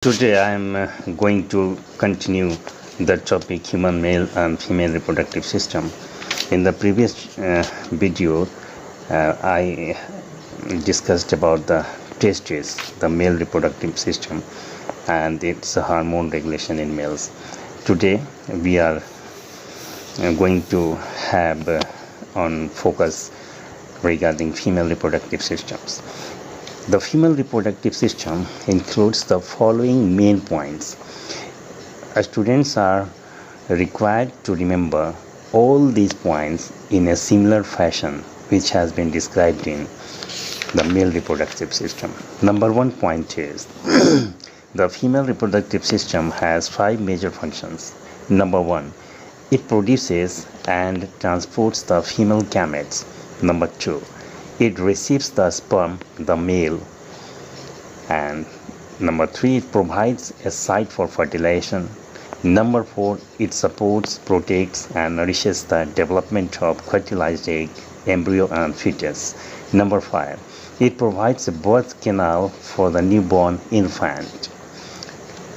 Today I am going to continue the topic human male and female reproductive system. In the previous video, I discussed about the testes, the male reproductive system, and its hormone regulation in males. Today we are going to have on focus regarding female reproductive systems. The female reproductive system includes the following main points. Students are required to remember all these points in a similar fashion which has been described in the male reproductive system. Number 1 point is the female reproductive system has 5 major functions. Number 1, it produces and transports the female gametes. Number 2, it receives the sperm, the male. And number 3, it provides a site for fertilization. Number 4, it supports, protects, and nourishes the development of fertilized egg, embryo, and fetus. Number 5, it provides a birth canal for the newborn infant.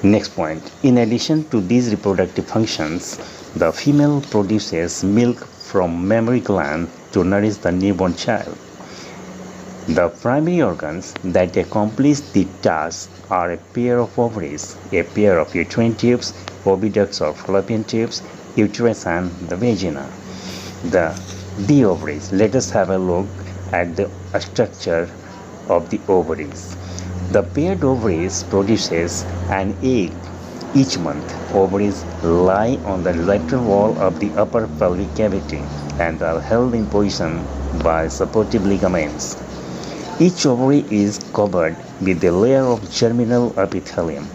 Next point, in addition to these reproductive functions, the female produces milk from mammary gland to nourish the newborn child. The primary organs that accomplish the task are a pair of ovaries, a pair of uterine tubes, oviducts or fallopian tubes, uterus, and the vagina. The ovaries. Let us have a look at the structure of the ovaries. The paired ovaries produces an egg each month. Ovaries lie on the lateral wall of the upper pelvic cavity and are held in position by supportive ligaments. Each ovary is covered with a layer of germinal epithelium.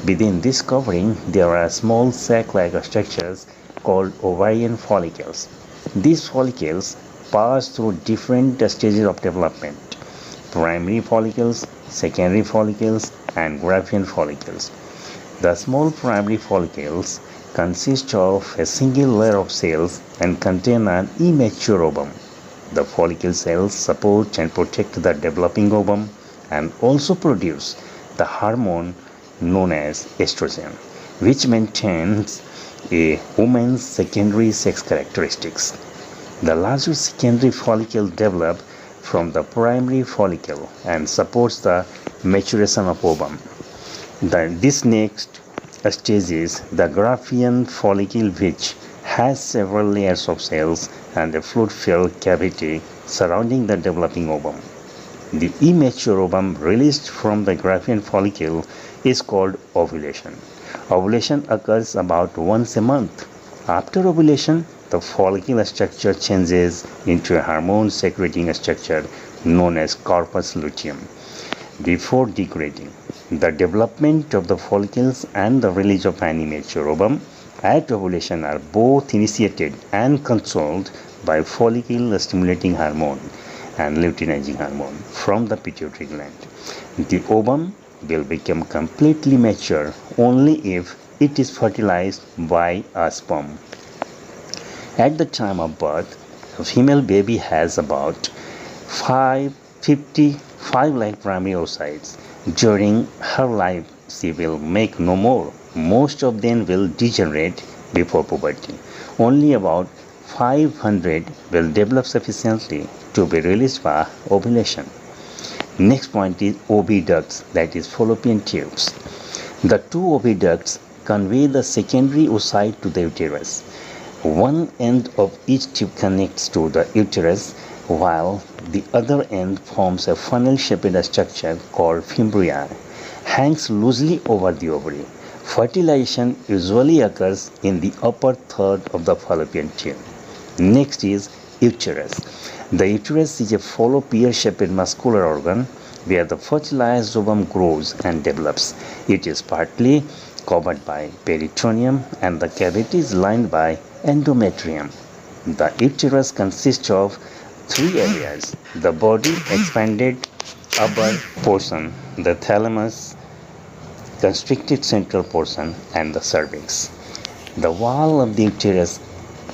Within this covering, there are small sac-like structures called ovarian follicles. These follicles pass through different stages of development: primary follicles, secondary follicles, and Graafian follicles. The small primary follicles consist of a single layer of cells and contain an immature ovum. The follicle cells support and protect the developing ovum and also produce the hormone known as estrogen, which maintains a woman's secondary sex characteristics. The larger secondary follicle develops from the primary follicle and supports the maturation of ovum. This next stage is the Graafian follicle, which has several layers of cells and a fluid-filled cavity surrounding the developing ovum. The immature ovum released from the Graafian follicle is called ovulation. Ovulation occurs about once a month. After ovulation, the follicle structure changes into a hormone-secreting structure known as corpus luteum. Before degrading, the development of the follicles and the release of an immature ovum at ovulation are both initiated and controlled by follicle-stimulating hormone and luteinizing hormone from the pituitary gland. The ovum will become completely mature only if it is fertilized by a sperm. At the time of birth, a female baby has about 55 like primary oocytes. During her life, she will make no more. Most of them will degenerate before puberty. Only about 500 will develop sufficiently to be released by ovulation. Next point is oviducts, that is fallopian tubes. The two oviducts convey the secondary oocyte to the uterus. One end of each tube connects to the uterus, while the other end forms a funnel-shaped structure called fimbriae, hangs loosely over the ovary. Fertilization usually occurs in the upper third of the fallopian tube. Next is uterus. The uterus is a hollow pear-shaped muscular organ where the fertilized ovum grows and develops. It is partly covered by peritoneum and the cavity is lined by endometrium. The uterus consists of 3 areas: the body, expanded upper portion, the thalamus, constricted central portion, and the cervix. The wall of the uterus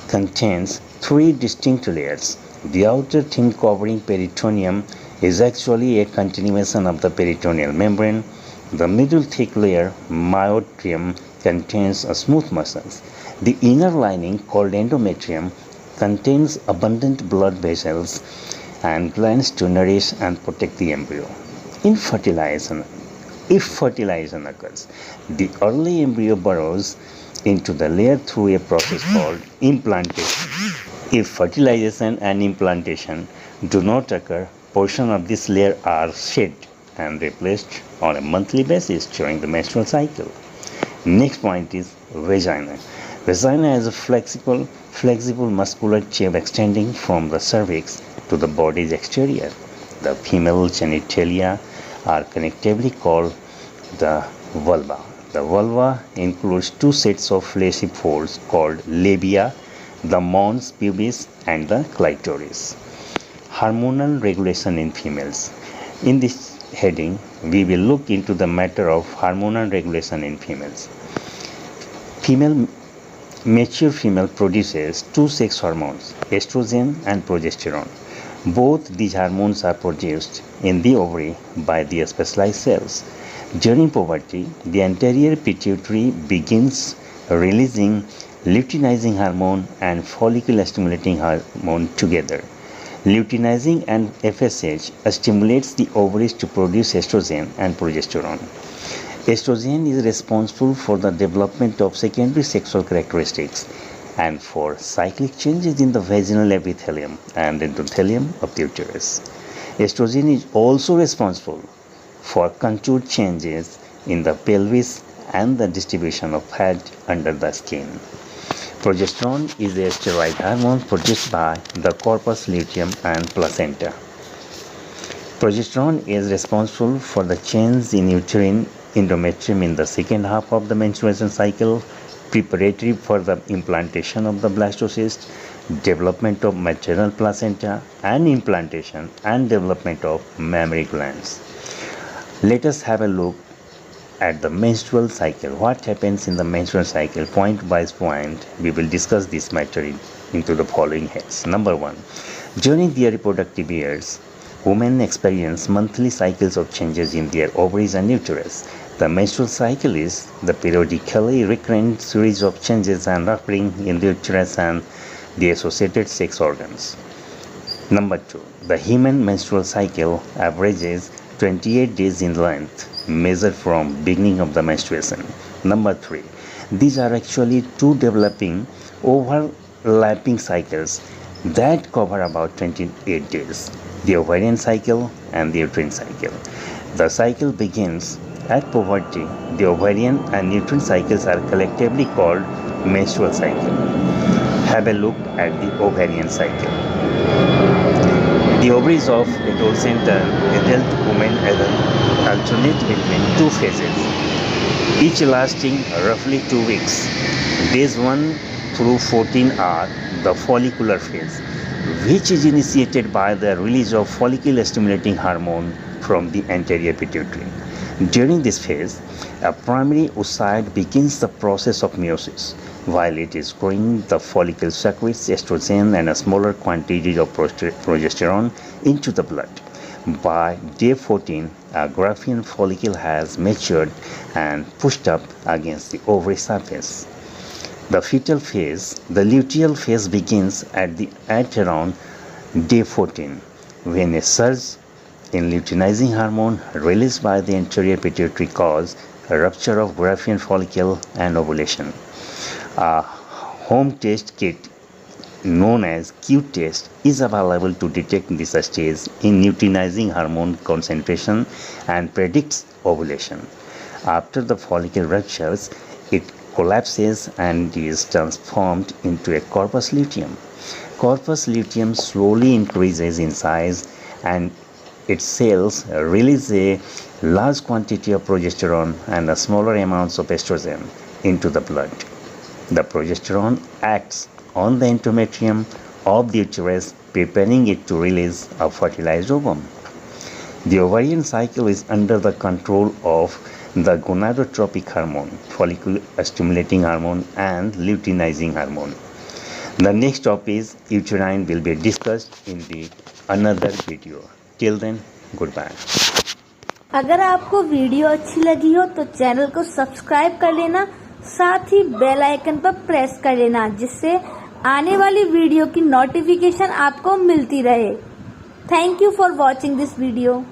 contains 3 distinct layers. The outer thin covering peritoneum is actually a continuation of the peritoneal membrane. The middle thick layer, myotrium, contains a smooth muscles. The inner lining, called endometrium, contains abundant blood vessels and glands to nourish and protect the embryo. If fertilization occurs, the early embryo burrows into the layer through a process called implantation. If fertilization and implantation do not occur, portions of this layer are shed and replaced on a monthly basis during the menstrual cycle. Next point is vagina. Vagina is a flexible muscular tube extending from the cervix to the body's exterior. The female genitalia are collectively called the vulva. The vulva includes two sets of fleshy folds called labia, the mons pubis and the clitoris. Hormonal regulation in females. In this heading, we will look into the matter of hormonal regulation in females. Mature female produces two sex hormones, estrogen and progesterone. Both these hormones are produced in the ovary by the specialized cells. During puberty, the anterior pituitary begins releasing luteinizing hormone and follicle stimulating hormone together. Luteinizing and FSH stimulates the ovaries to produce estrogen and progesterone. Estrogen is responsible for the development of secondary sexual characteristics and for cyclic changes in the vaginal epithelium and endothelium of the uterus. Estrogen is also responsible for contour changes in the pelvis and the distribution of fat under the skin. Progesterone is a steroid hormone produced by the corpus luteum and placenta. Progesterone is responsible for the change in uterine endometrium in the second half of the menstruation cycle, preparatory for the implantation of the blastocyst, development of maternal placenta, and implantation and development of mammary glands. Let us have a look at the menstrual cycle. What happens in the menstrual cycle? Point by point, we will discuss this matter into the following heads. Number 1. During their reproductive years, women experience monthly cycles of changes in their ovaries and uterus. The menstrual cycle is the periodically recurrent series of changes and occurring in the uterus and the associated sex organs. Number 2. The human menstrual cycle averages 28 days in length, measured from beginning of the menstruation. Number 3. These are actually two developing overlapping cycles that cover about 28 days, the ovarian cycle and the uterine cycle. The cycle begins at puberty. The ovarian and uterine cycles are collectively called menstrual cycle. Have a look at the ovarian cycle. The ovaries of adolescent and adult women alternate between two phases, each lasting roughly 2 weeks. Days 1 through 14 are the follicular phase, which is initiated by the release of follicle-stimulating hormone from the anterior pituitary. During this phase, a primary oocyte begins the process of meiosis. While it is growing, the follicle secretes estrogen and a smaller quantity of progesterone into the blood. By day 14, a Graafian follicle has matured and pushed up against the ovary surface. The fetal phase, the luteal phase, begins at around day 14, when a surge in luteinizing hormone released by the anterior pituitary causes a rupture of Graafian follicle and ovulation. A home test kit known as Q-test is available to detect this stage in luteinizing hormone concentration and predicts ovulation. After the follicle ruptures, it collapses and is transformed into a corpus luteum. Corpus luteum slowly increases in size and its cells release a large quantity of progesterone and a smaller amounts of estrogen into the blood. The progesterone acts on the endometrium of the uterus, preparing it to release a fertilized ovum. The ovarian cycle is under the control of the gonadotropic hormone, follicle-stimulating hormone, and luteinizing hormone. The next topic, uterine, will be discussed in the another video. Till then, goodbye. अगर आपको video अच्छी लगी हो तो channel को subscribe कर लेना, साथ ही बेल आइकन पर प्रेस कर लेना, जिससे आने वाली वीडियो की नोटिफिकेशन आपको मिलती रहे। Thank you for watching this video.